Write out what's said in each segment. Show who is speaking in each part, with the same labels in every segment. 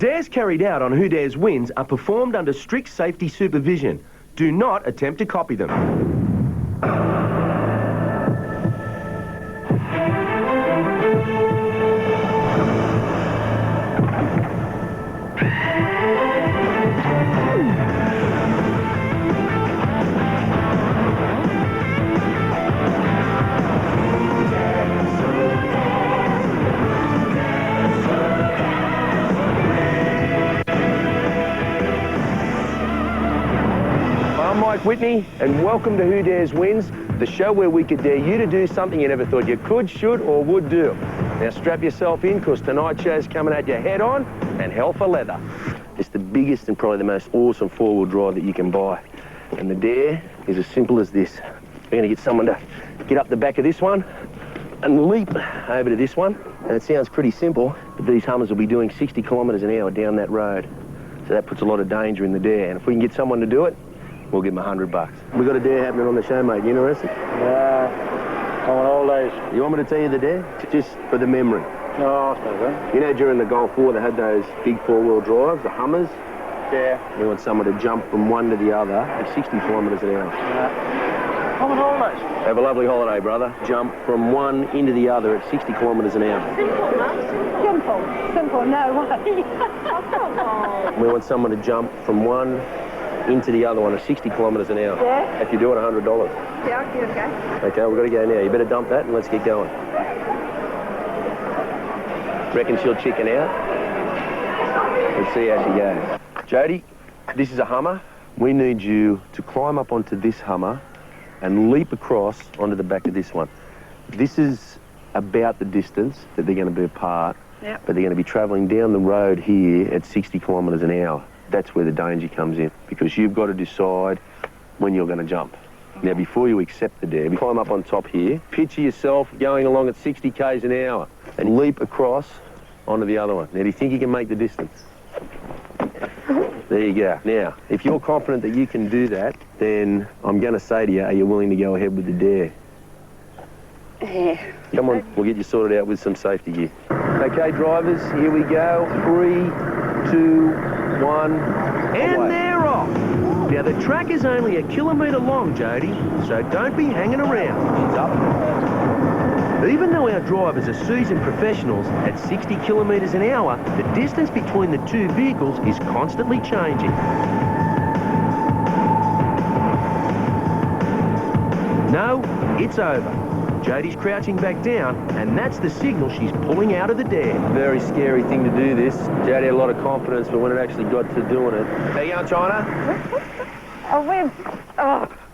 Speaker 1: Dares carried out on Who Dares Wins are performed under strict safety supervision. Do not attempt to copy them. I'm Mike Whitney, and welcome to Who Dares Wins, the show where we could dare you to do something you never thought you could, should, or would do. Now strap yourself in, because tonight's show's coming at you head on and hell for leather. It's the biggest and probably the most awesome four-wheel drive that you can buy. And the dare is as simple as this. We're going to get someone to get up the back of this one and leap over to this one. And it sounds pretty simple, but these Hummers will be doing 60 kilometres an hour down that road. So that puts a lot of danger in the dare. And if we can get someone to do it, we'll give them $100. We've got a dare happening on the show, mate. You interested?
Speaker 2: I want all those.
Speaker 1: You want me to tell you the dare? Just for the memory.
Speaker 2: No, I suppose so.
Speaker 1: You know, during the Gulf War, they had those big four-wheel drives, the Hummers.
Speaker 2: Yeah.
Speaker 1: We want someone to jump from one to the other at 60 kilometres an hour.
Speaker 2: I want all those.
Speaker 1: Have a lovely holiday, brother. Jump from one into the other at 60 kilometres an hour.
Speaker 3: Simple, Max. Simple, no way.
Speaker 1: We want someone to jump from one into the other one at 60 kilometres an hour.
Speaker 3: Yeah.
Speaker 1: If you do it, $100.
Speaker 3: Yeah, I'll give it a go.
Speaker 1: Okay, we've got to go now. You better dump that and let's get going. Reckon she'll chicken out? Let's see how she goes. Jody, this is a Hummer. We need you to climb up onto this Hummer and leap across onto the back of this one. This is about the distance that they're going to be apart,
Speaker 3: Yep.
Speaker 1: but they're going to be travelling down the road here at 60 kilometres an hour. That's where the danger comes in, because you've got to decide when you're going to jump. Now, before you accept the dare, climb up on top here, picture yourself going along at 60 k's an hour and leap across onto the other one. Now, do you think you can make the distance? There you go. Now, if you're confident that you can do that, then I'm going to say to you, are you willing to go ahead with the dare?
Speaker 3: Yeah.
Speaker 1: Come on, we'll get you sorted out with some safety gear. Okay, drivers, here we go. 3, 2, 1, and away. They're off. Now, the track is only 1 kilometre long, Jody, so don't be hanging around. She's up. Even though our drivers are seasoned professionals, at 60 kilometres an hour, the distance between the two vehicles is constantly changing. No, it's over. Jody's crouching back down, and that's the signal she's pulling out of the dare. Very scary thing to do this. Jody had a lot of confidence, but when it actually got to doing it... How you going, China?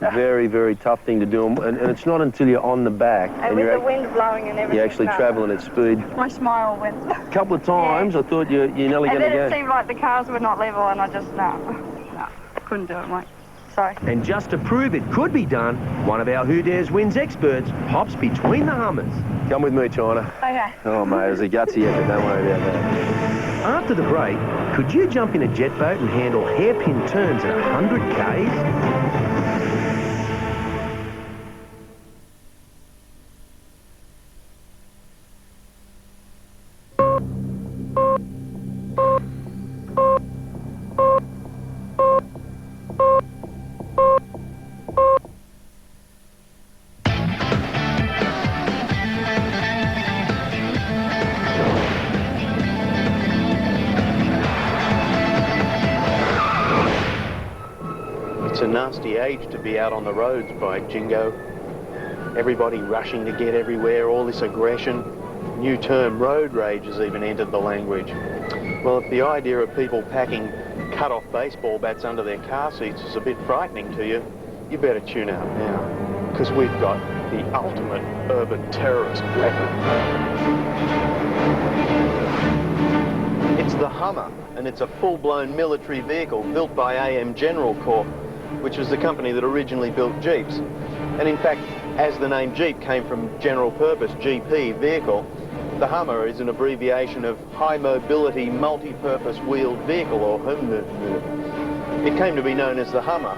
Speaker 1: Very, very tough thing to do, and it's not until you're on the back...
Speaker 3: And with the wind blowing and everything...
Speaker 1: You're actually travelling at speed.
Speaker 3: My smile went...
Speaker 1: A couple of times, I thought you're nearly going to go.
Speaker 3: And then it seemed like the cars were not level, and I just... No, couldn't do it, mate. Sorry. And just to prove it could be done, one of our Who Dares Wins experts hops between the Hummers. Come with me, China. Okay.
Speaker 1: Oh, mate, there's a gutsy effort, don't worry about that. After the break, could you jump in a jet boat and handle hairpin turns at 100 k's?
Speaker 4: It's a nasty age to be out on the roads by Jingo. Everybody rushing to get everywhere, all this aggression. New term, road rage, has even entered the language. Well, if the idea of people packing cut-off baseball bats under their car seats is a bit frightening to you, you better tune out now, because we've got the ultimate urban terrorist weapon. It's the Hummer, and it's a full-blown military vehicle built by AM General Corp, which was the company that originally built Jeeps. And in fact, as the name Jeep came from General Purpose, GP, vehicle, the Hummer is an abbreviation of High Mobility Multi-Purpose Wheeled Vehicle, or HMV. It came to be known as the Hummer.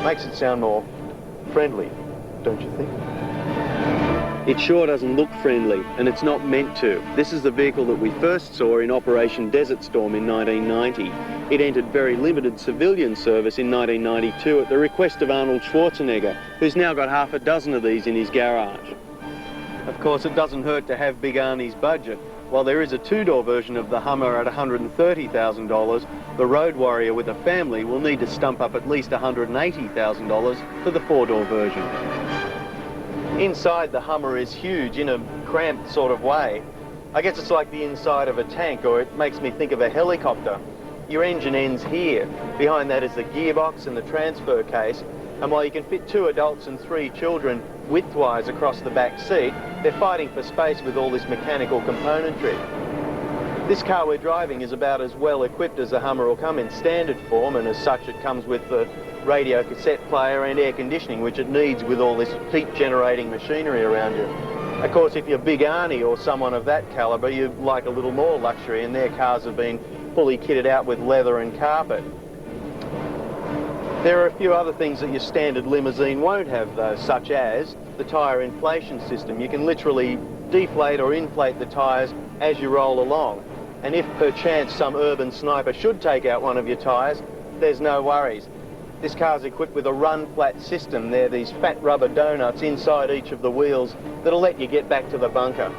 Speaker 4: Makes it sound more friendly, don't you think? It sure doesn't look friendly, and it's not meant to. This is the vehicle that we first saw in Operation Desert Storm in 1990. It entered very limited civilian service in 1992 at the request of Arnold Schwarzenegger, who's now got half a dozen of these in his garage. Of course, it doesn't hurt to have Big Arnie's budget. While there is a two-door version of the Hummer at $130,000, the Road Warrior with a family will need to stump up at least $180,000 for the four-door version. Inside, the Hummer is huge in a cramped sort of way. I guess it's like the inside of a tank, or it makes me think of a helicopter. Your engine ends here. Behind that is the gearbox and the transfer case. And while you can fit 2 adults and 3 children widthwise across the back seat, they're fighting for space with all this mechanical componentry. This car we're driving is about as well equipped as a Hummer will come in standard form, and as such it comes with the radio cassette player and air conditioning, which it needs with all this heat generating machinery around you. Of course, if you're Big Arnie or someone of that calibre, you like a little more luxury, and their cars have been fully kitted out with leather and carpet. There are a few other things that your standard limousine won't have though, such as the tyre inflation system. You can literally deflate or inflate the tyres as you roll along. And if perchance some urban sniper should take out one of your tyres, there's no worries. This car's equipped with a run-flat system. There are these fat rubber donuts inside each of the wheels that'll let you get back to the bunker.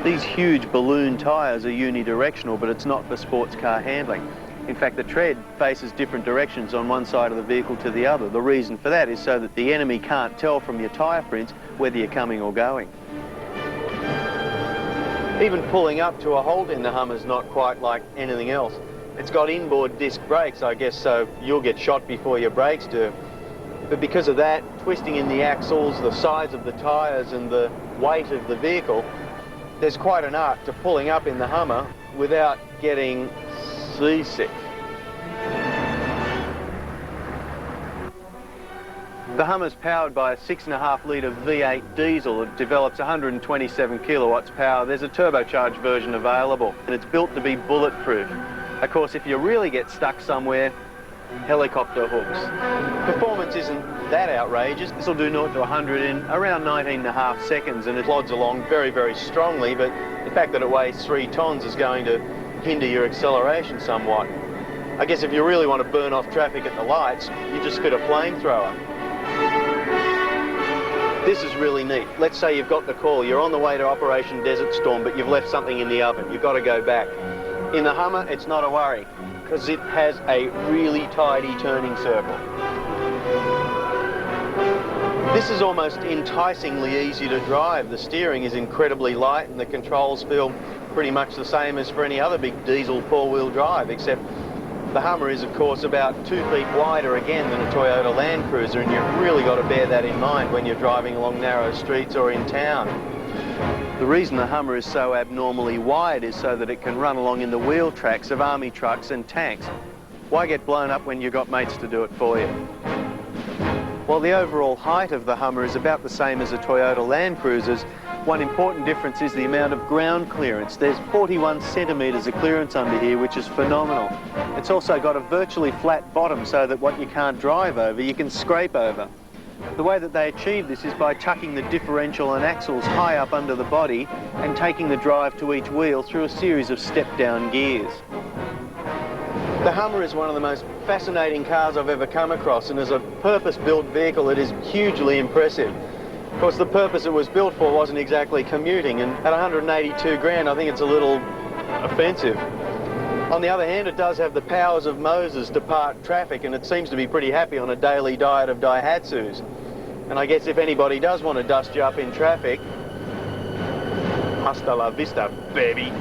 Speaker 4: These huge balloon tyres are unidirectional, but it's not for sports car handling. In fact, the tread faces different directions on one side of the vehicle to the other. The reason for that is so that the enemy can't tell from your tyre prints whether you're coming or going. Even pulling up to a halt in the Hummer's not quite like anything else. It's got inboard disc brakes, I guess, so you'll get shot before your brakes do. But because of that, twisting in the axles, the size of the tyres and the weight of the vehicle, there's quite an art to pulling up in the Hummer without getting seasick. The Hummer's powered by a 6.5 litre V8 diesel that develops 127 kilowatts power. There's a turbocharged version available, and it's built to be bulletproof. Of course, if you really get stuck somewhere, helicopter hooks. Performance isn't that outrageous. This will do 0 to 100 in around 19.5 seconds, and it plods along very, very strongly, but the fact that it weighs 3 tonnes is going to hinder your acceleration somewhat. I guess if you really want to burn off traffic at the lights, you just fit a flamethrower. This is really neat. Let's say you've got the call, you're on the way to Operation Desert Storm, but you've left something in the oven. You've got to go back. In the Hummer, it's not a worry, because it has a really tidy turning circle. This is almost enticingly easy to drive. The steering is incredibly light, and the controls feel pretty much the same as for any other big diesel four-wheel drive, except the Hummer is, of course, about 2 feet wider again than a Toyota Land Cruiser, and you've really got to bear that in mind when you're driving along narrow streets or in town. The reason the Hummer is so abnormally wide is so that it can run along in the wheel tracks of army trucks and tanks. Why get blown up when you've got mates to do it for you? While the overall height of the Hummer is about the same as a Toyota Land Cruiser's, one important difference is the amount of ground clearance. There's 41 centimetres of clearance under here, which is phenomenal. It's also got a virtually flat bottom so that what you can't drive over, you can scrape over. The way that they achieve this is by tucking the differential and axles high up under the body and taking the drive to each wheel through a series of step-down gears. The Hummer is one of the most fascinating cars I've ever come across, and as a purpose-built vehicle, it is hugely impressive. Of course, the purpose it was built for wasn't exactly commuting, and at 182 grand, I think it's a little offensive. On the other hand, it does have the powers of Moses to part traffic, and it seems to be pretty happy on a daily diet of Daihatsus. And I guess if anybody does want to dust you up in traffic, hasta la vista, baby.